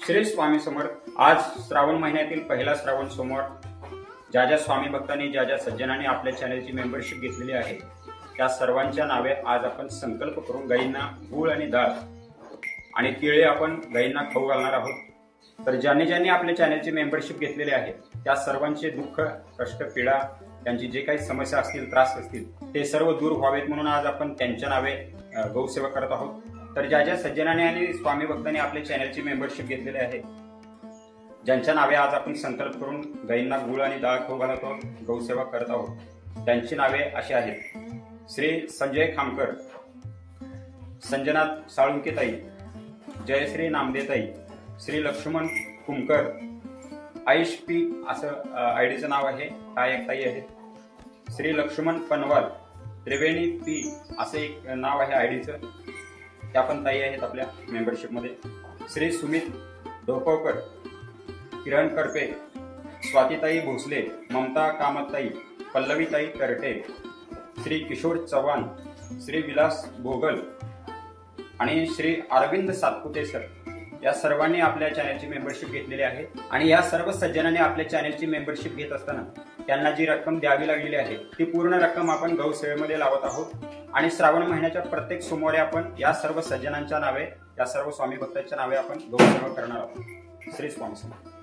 श्री स्वामी समर्थ। आज श्रावण महिन्यातील पहिला श्रावण सोमवार। ज्या ज्या स्वामी भक्तांनी ज्या ज्या सज्जनांनी आपल्या चॅनलची मेंबरशिप घेतलेली आहे त्या सर्वांच्या नावे आज आपण संकल्प करून गायींना गूळ आणि डाळ आणि केळे आपण गायींना खाऊ घालणार आहोत। तर ज्यांनी ज्यांनी आपल्या चॅनलची मेंबरशिप घेतलेली आहे त्या सर्वांचे दुःख, कष्ट, पीडा, त्यांची जे काही समस्या असतील, त्रास असतील ते सर्व दूर व्हावेत म्हणून आज आपण त्यांच्या नावे गौसेवा करत आहोत। तर ज्या ज्या सज्जनाने आणि स्वामी भक्तांनी आपल्या चॅनलची मेंबरशिप घेतलेली आहे, ज्यांच्या नावे आज आपण संकल्प करून गायींना गुळ आणि डाळ खाऊ घालत आहोत, गौसेवा करत आहोत, त्यांची नावे अशी आहेत: श्री संजय खामकर, संजनाथ साळुंकेताई, जयश्री नामदेताई, श्री लक्ष्मण कुमकर, आयुष पी असं आयडीचं नाव आहे, ताई आहेत, श्री लक्ष्मण पनवाल, त्रिवेणी पी असं एक नाव आहे आयडीचं, त्या पण ताई आहेत आपल्या मेंबरशिपमध्ये, श्री सुमित ढोपवकर, किरण करपे, स्वातीताई भोसले, ममता कामतताई, पल्लवीताई करटे, श्री किशोर चव्हाण, श्री विलास भोगल आणि श्री अरविंद सातपुते सर, या सर्वांनी आपल्या चॅनलची मेंबरशिप घेतलेली आहे। आणि या सर्व सज्जनांनी आपल्या चॅनलची मेंबरशिप घेत असताना त्यांना जी रक्कम द्यावी लागलेली आहे ती पूर्ण रक्कम आपण गौसेवेमध्ये लावत आहोत। आणि श्रावण महिन्याच्या प्रत्येक सोमवारी आपण या सर्व सज्जनांच्या नावे, या सर्व स्वामी भक्तांच्या नावे आपण गौसेवा करणार आहोत। श्री स्वामी समर्थ।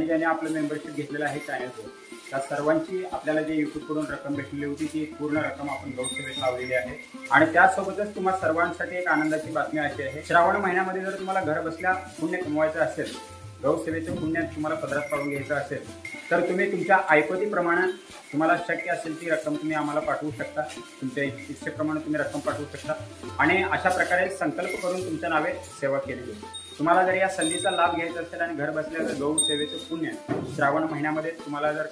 ज्यांनी आपलं मेंबरशिप घेतलेलं आहे चॅनलवर, त्या सर्वांची आपल्याला जे यूट्यूबकडून रक्कम भेटलेली होती ती पूर्ण रक्कम आपण गौसेवेत लावलेली आहे. आणि त्यासोबतच तुम्हाला सर्वांसाठी एक आनंदाची बातमी अशी आहे, श्रावण महिन्यामध्ये जर तुम्हाला घर बसल्या पुण्य कमवायचं असेल, गौसेवेचं पुण्य तुम्हाला पदरात पाडून घ्यायचं असेल, तर तुम्ही तुमच्या ऐपतीप्रमाणे तुम्हाला शक्य असेल ती रक्कम तुम्ही आम्हाला पाठवू शकता. तुमच्या इच्छेप्रमाणे तुम्ही रक्कम पाठवू शकता आणि अशा प्रकारे संकल्प करून तुमच्या नावे सेवा केली जाईल. तुम्हाला जर या संधीचा लाभ घ्यायचा असेल आणि घर बसल्या जर गौसेवेचं पुण्य श्रावण महिन्यामध्ये तुम्हाला जर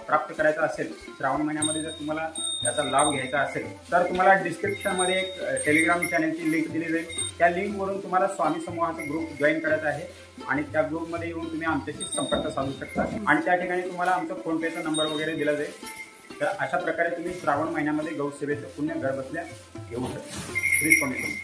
प्राप्त करायचं असेल, श्रावण महिन्यामध्ये जर तुम्हाला याचा लाभ घ्यायचा असेल, तर तुम्हाला डिस्क्रिप्शनमध्ये एक टेलिग्राम चॅनलची लिंक दिली जाईल. त्या लिंकवरून तुम्हाला स्वामी समूहाचा ग्रुप जॉईन करायचा आहे आणि त्या ग्रुपमध्ये येऊन तुम्ही आमच्याशी संपर्क साधू शकता आणि त्या ठिकाणी तुम्हाला आमचा फोनपेचा नंबर वगैरे दिला जाईल. तर अशा प्रकारे तुम्ही श्रावण महिन्यामध्ये गौसेवेचं पुण्य घर बसल्या घेऊ शकता. श्री स्वामी.